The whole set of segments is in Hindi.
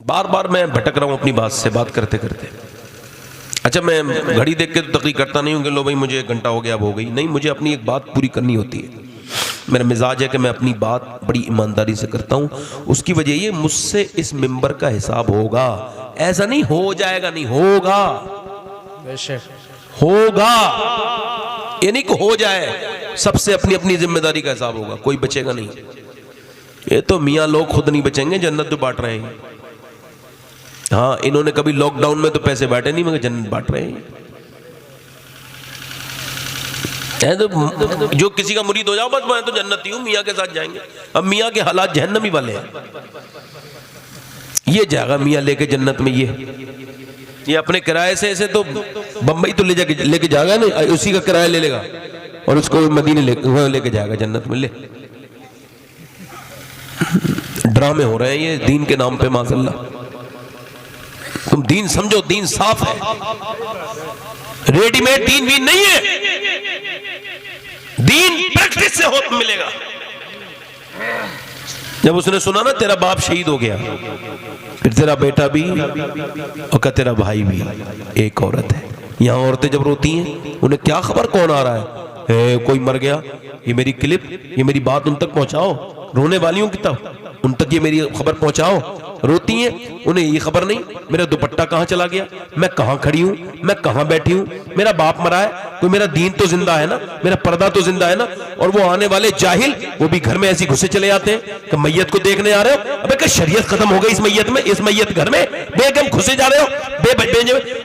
बार बार मैं भटक रहा हूँ अपनी बात से, बात करते करते। अच्छा, मैं घड़ी देख के तो तकरीर करता नहीं हूँ कि लो भाई मुझे 1 घंटा हो गया, अब हो गई। नहीं, मुझे अपनी एक बात पूरी करनी होती है। मेरा मिजाज है कि मैं अपनी बात बड़ी ईमानदारी से करता हूँ। उसकी वजह ये, मुझसे इस मिंबर का हिसाब होगा। ऐसा नहीं हो जाएगा, नहीं होगा, होगा। ये नहीं कि हो जाए, सबसे अपनी अपनी जिम्मेदारी का हिसाब होगा, कोई बचेगा नहीं। ये तो मियाँ लोग खुद नहीं बचेंगे, जन्नत तो बांट रहे हैं। हाँ, इन्होंने कभी लॉकडाउन में तो पैसे बांटे नहीं, मगर जन्नत बांट रहे हैं। तो जो किसी का मुरीद हो जाओ, बस मैं तो जन्नती हूँ, मियाँ के साथ जाएंगे। अब मियाँ के हालात जहन्नमी वाले हैं। ये जाएगा मियाँ लेके जन्नत में, ये अपने किराए से ऐसे तो बंबई तो लेके जाएगा ना, उसी का किराया ले लेगा और उसको मदीने लेके जाएगा जन्नत में। ले, ड्रामे हो रहे हैं ये दीन के नाम पे। माशाअल्लाह, तुम दीन समझो, दीन साफ है, रेडीमेड दीन भी नहीं है। दीन प्रैक्टिस से होता मिलेगा। जब उसने सुना ना तेरा बाप शहीद हो गया, फिर तेरा बेटा भी और तेरा भाई भी, एक औरत है। यहाँ औरतें जब रोती हैं, उन्हें क्या खबर कौन आ रहा है, कोई मर गया। ये मेरी क्लिप, ये मेरी बात उन तक पहुंचाओ, रोने वालियों की तब उन तक ये मेरी खबर पहुंचाओ। रोती हैं, उन्हें ये खबर नहीं मेरा दुपट्टा कहाँ चला गया, मैं कहाँ खड़ी हूँ, मैं कहाँ बैठी हूँ, मेरा बाप मरा है, तो मेरा दीन तो जिंदा है ना, मेरा पर्दा तो जिंदा है ना। और वो आने वाले जाहिल, वो भी घर में ऐसी घुसे चले जाते हैं कि मैयत को देखने आ रहे हो, अबे क्या शरीयत खत्म हो गई इस मैयत में, इस मैयत घर में बेगम घुसे जा रहे हो।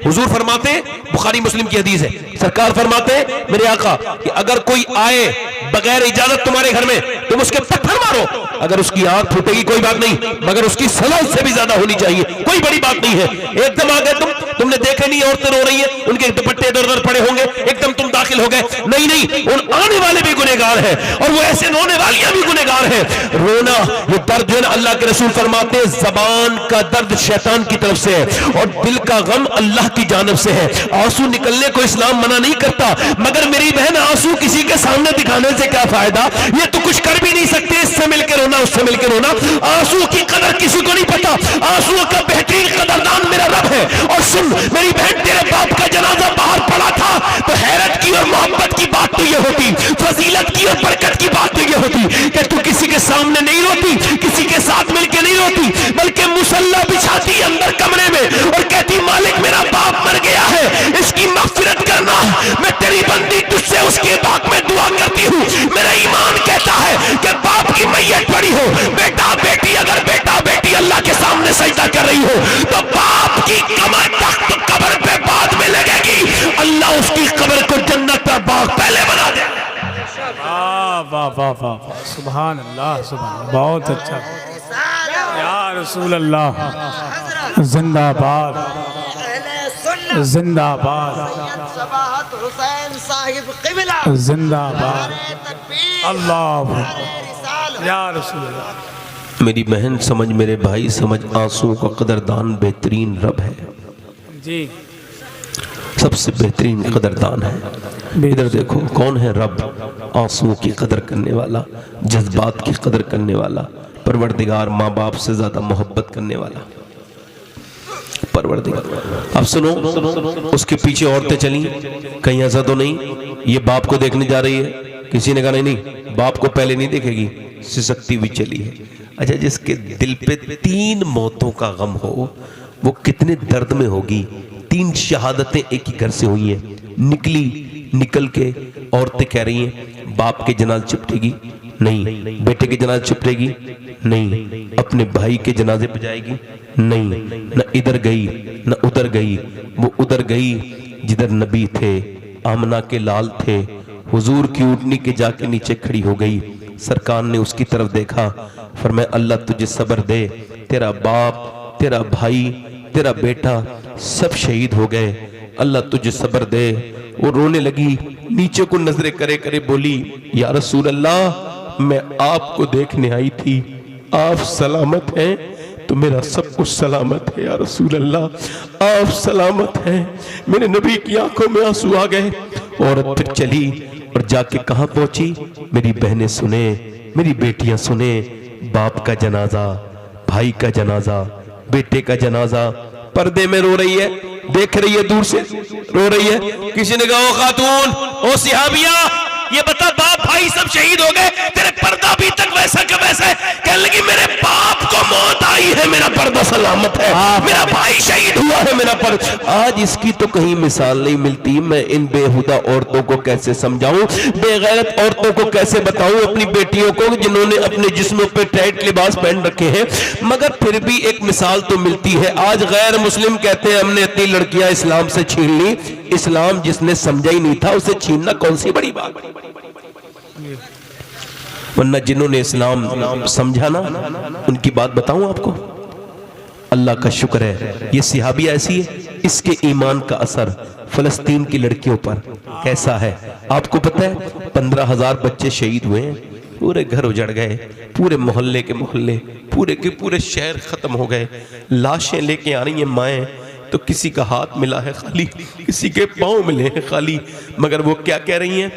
हुजूर फरमाते हैं, बुखारी मुस्लिम की हदीस है, सरकार फरमाते हैं मेरे आका कि अगर कोई आए बगैर इजाजत तुम्हारे घर में, तुम उसके पत्थर मारो। अगर उसकी आंख फूटेगी कोई बात नहीं, मगर उसकी सजा उससे भी ज्यादा होनी चाहिए, कोई बड़ी बात नहीं है। एकदम आ गए तुमने देखे नहीं औरतें रो रही है, उनके दुपट्टे इधर उधर पड़े होंगे, एकदम तुम दाखिल हो गए। नहीं, उन आने वाले भी गुनहगार हैं और वो ऐसे रोने वालियां भी गुनहगार हैं। रोना ये दर्द है ना, अल्लाह के रसूल फरमाते हैं जबान का दर्द शैतान की तरफ से है और दिल का गम अल्लाह की जानिब से है। आंसू निकलने को इस्लाम मना नहीं करता, मगर मेरी बहन आंसू किसी के सामने दिखाने से क्या फायदा, ये तो कुछ कर भी नहीं सकते, इससे मिलकर रोना उससे मिलकर रोना। आंसू की कदर किसी को नहीं पता, आंसुओं का बेहतरीन कदरदान मेरा रब है। और सुन मेरी बहन, तेरे बाप का जनाजा बाहर पड़ा था तो हैरत की और मोहब्बत की बात तो ये होती, फजीलत की और बरकत की बात तो ये होती कि तू किसी के सामने नहीं रोती, किसी के साथ मिलकर नहीं रोती, बल्कि मुसल्ला बिछाती अंदर कमरे में और कहती मालिक मेरा बाप मर गया है, इसकी मगफिरत करना, मैं तेरी बंदी तुझसे उसके बाप में दुआ करती हूँ। मेरा ईमान कहता है कि बाप की मैयत पड़ी हो, बेटा बेटी, अगर बेटा बेटी अल्लाह के सामने सजदा कर रही हो तो बाप की कमर तख्त कब्र पे बाद में लगेगी, अल्लाह उसकी कब्र को जन्नत का बाग पहले बना दे। वाह वाह वाह वाह, सुभान अल्लाह, सुभान, बहुत अच्छा या रसूल अल्लाह, जिंदाबाद जिंदाबाद जिंदाबाद, अल्लाह या रसूल अल्लाह। मेरी बहन समझ, मेरे भाई समझ, आंसुओं का कदरदान बेहतरीन रब है जी, सबसे बेहतरीन कदरदान है। इधर देखो कौन है रब, आंसुओं की कदर करने वाला, जज्बात की कदर करने वाला, परवरदिगार, माँ बाप से ज्यादा मोहब्बत करने वाला परवरदिगार। अब सुनो, उसके पीछे औरतें चली, कहीं ऐसा तो नहीं ये बाप को देखने जा रही है, किसी ने कहा नहीं बाप को पहले नहीं देखेगी, सिसकती हुई चली है। अच्छा, जिसके दिल पे 3 मौतों का गम हो, वो कितने दर्द में होगी। 3 शहादतें एक ही घर से हुई हैं, निकल के औरतें कह रही हैं बाप के जनाजे चिपटेगी नहीं, बेटे के जनाजे चिपटेगी नहीं, अपने भाई के जनाजे पे जाएगी नहीं, न इधर गई न उधर गई। वो उधर गई जिधर नबी थे, आमना के लाल थे, हुजूर की ऊँटनी के जाके नीचे खड़ी हो गई। सरकार ने उसकी तरफ देखा, फरमाया अल्लाह तुझे सब्र दे, तेरा बाप, तेरा भाई, तेरा बेटा सब शहीद हो गए, अल्लाह तुझे सब्र दे। वो रोने लगी, नीचे को नजरें करे करे बोली या रसूल अल्लाह, मैं आपको देखने आई थी, आप सलामत हैं तो मेरा सब कुछ सलामत है या रसूल अल्लाह, आप सलामत हैं। मेरे नबी की आंखों में आंसू आ गए। औरत फिर चली और जाके कहाँ पहुंची, मेरी बहनें सुने, मेरी बेटियां सुने, बाप का जनाजा, भाई का जनाजा, बेटे का जनाजा पर्दे में रो रही है, देख रही है, दूर से रो रही है। किसी ने कहा, ओ खातून, ओ सिहाबिया, ये बता बाप भाई सब शहीद हो गए, तेरे पर्दा अभी तक वैसा का वैसा है। कहने लगी, मेरे बाप को मौत आई है, मेरा पर्दा सलामत है, मेरा भाई शहीद हुआ है, मेरा पर्दा। आज इसकी तो कहीं मिसाल नहीं मिलती। मैं इन बेहुदा औरतों को कैसे समझाऊं, बेगैरत औरतों को कैसे बताऊं अपनी बेटियों को, जिन्होंने अपने जिस्मों पे टाइट लिबास पहन रखे हैं, मगर फिर भी एक मिसाल तो मिलती है। आज गैर मुस्लिम कहते हैं हमने इतनी लड़कियां इस्लाम से छीन ली। इस्लाम जिसने समझा ही नहीं था, उसे छीनना कौन सी बड़ी बात। वरना जिन्होंने इस्लाम समझा ना, उनकी बात बताऊं आपको। अल्लाह का शुक्र है ये सिहाबी ऐसी है, इसके ईमान का असर फलस्तीन की लड़कियों पर कैसा है आपको पता है। 15,000 बच्चे शहीद हुए हैं, पूरे घर उजड़ गए, पूरे मोहल्ले के मोहल्ले, पूरे के पूरे शहर खत्म हो गए। लाशें लेके आ रही हैं माएँ, तो किसी का हाथ मिला है खाली, किसी के पाँव मिले हैं खाली, मगर वो क्या कह रही हैं,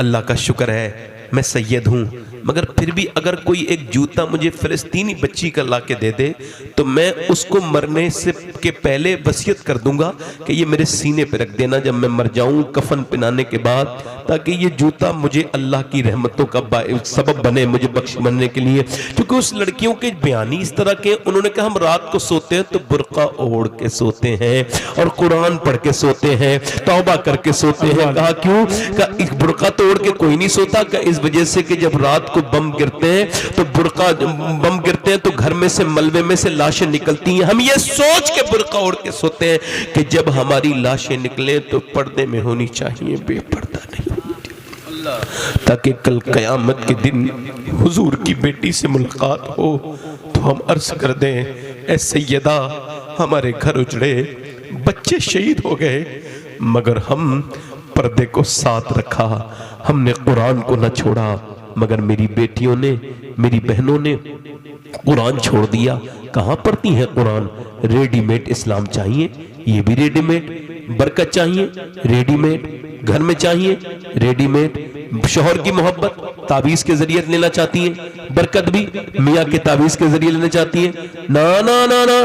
अल्लाह का शुक्र है मैं सैयद हूँ। मगर फिर भी अगर कोई एक जूता मुझे फिलिस्तीनी बच्ची का ला के दे दे, तो मैं उसको मरने से के पहले वसीयत कर दूंगा कि ये मेरे सीने पे रख देना जब मैं मर जाऊं, कफन पहनाने के बाद, ताकि ये जूता मुझे अल्लाह की रहमतों का सबब बने, मुझे बख्श बनने के लिए। क्योंकि उस लड़कियों के बयानी इस तरह के, उन्होंने कहा हम रात को सोते हैं तो बुर्का ओढ़ के सोते हैं और कुरान पढ़ के सोते हैं, तौबा करके सोते हैं। कहा क्यों? कहा बुर्का तो ओढ़ के कोई नहीं सोता, का इस वजह से कि जब रात को बम गिरते हैं तो बुर्का बम गिरते हैं तो घर में से मलबे में से लाशें निकलती हैं। हम ये सोच के बुर्का ओढ़ के सोते हैं कि जब हमारी लाशें निकले तो पर्दे में होनी चाहिए, बेपर्दा नहीं होनी चाहिए, ताकि कल कयामत के दिन हुजूर की बेटी से मुलाकात हो तो हम अर्ज कर दें, ऐ सैयदा हमारे घर उजड़े, बच्चे शहीद हो गए, मगर हम पर्दे को साथ रखा, हमने कुरान को न छोड़ा, मगर मेरी बेटियों ने, मेरी बहनों ने कुरान छोड़ दिया। कहाँ पढ़ती है कुरान? रेडीमेड इस्लाम चाहिए, ये भी रेडीमेड। बरकत चाहिए, रेडीमेड। घर में चाहिए, रेडीमेड। शोहर की मोहब्बत ताबीज के जरिए लेना चाहती है, बरकत भी मियाँ के ताबीज के जरिए लेना चाहती है। ना ना ना ना,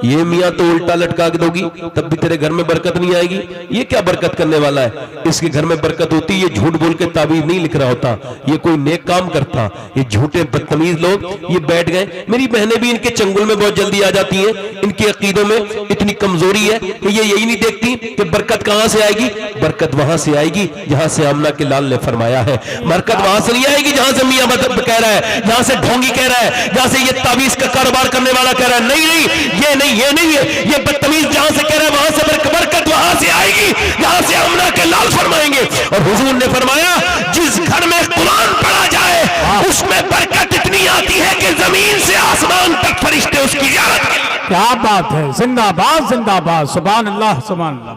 ये मियाँ तो उल्टा लटका के दोगी तब भी तेरे घर में बरकत नहीं आएगी। ये क्या बरकत करने वाला है? इसके घर में बरकत होती, ये झूठ बोल के ताबीज नहीं लिख रहा होता, ये कोई नेक काम करता। ये झूठे बदतमीज लोग ये बैठ गए। मेरी बहनें भी इनके चंगुल में बहुत जल्दी आ जाती हैं, इनके अकीदों में इतनी कमजोरी है कि ये यही नहीं देखती कि बरकत कहां से आएगी। बरकत वहां से आएगी जहां से आमना के लाल ने फरमाया है। बरकत वहां से नहीं आएगी जहां से मियां कह रहा है, जहां से ढोंगी कह रहा है, जहां से ये ताबीज का कारोबार करने वाला कह रहा है। नहीं नहीं, ये नहीं, ये नहीं है। ये बदतमीज जहां से कह रहा है वहां से बरकत वहां से आएगी जहां से आमना के लाल फरमाएंगे। और हुजूर ने फरमाया, जिस घर में कुरान पढ़ा जाए उसमें बरकत इतनी आती है कि जमीन से आसमान तक फरिश्ते उसकी ज़ियारत करते हैं। क्या बात है, जिंदाबाद जिंदाबाद, सुभान अल्लाह सुभान अल्लाह।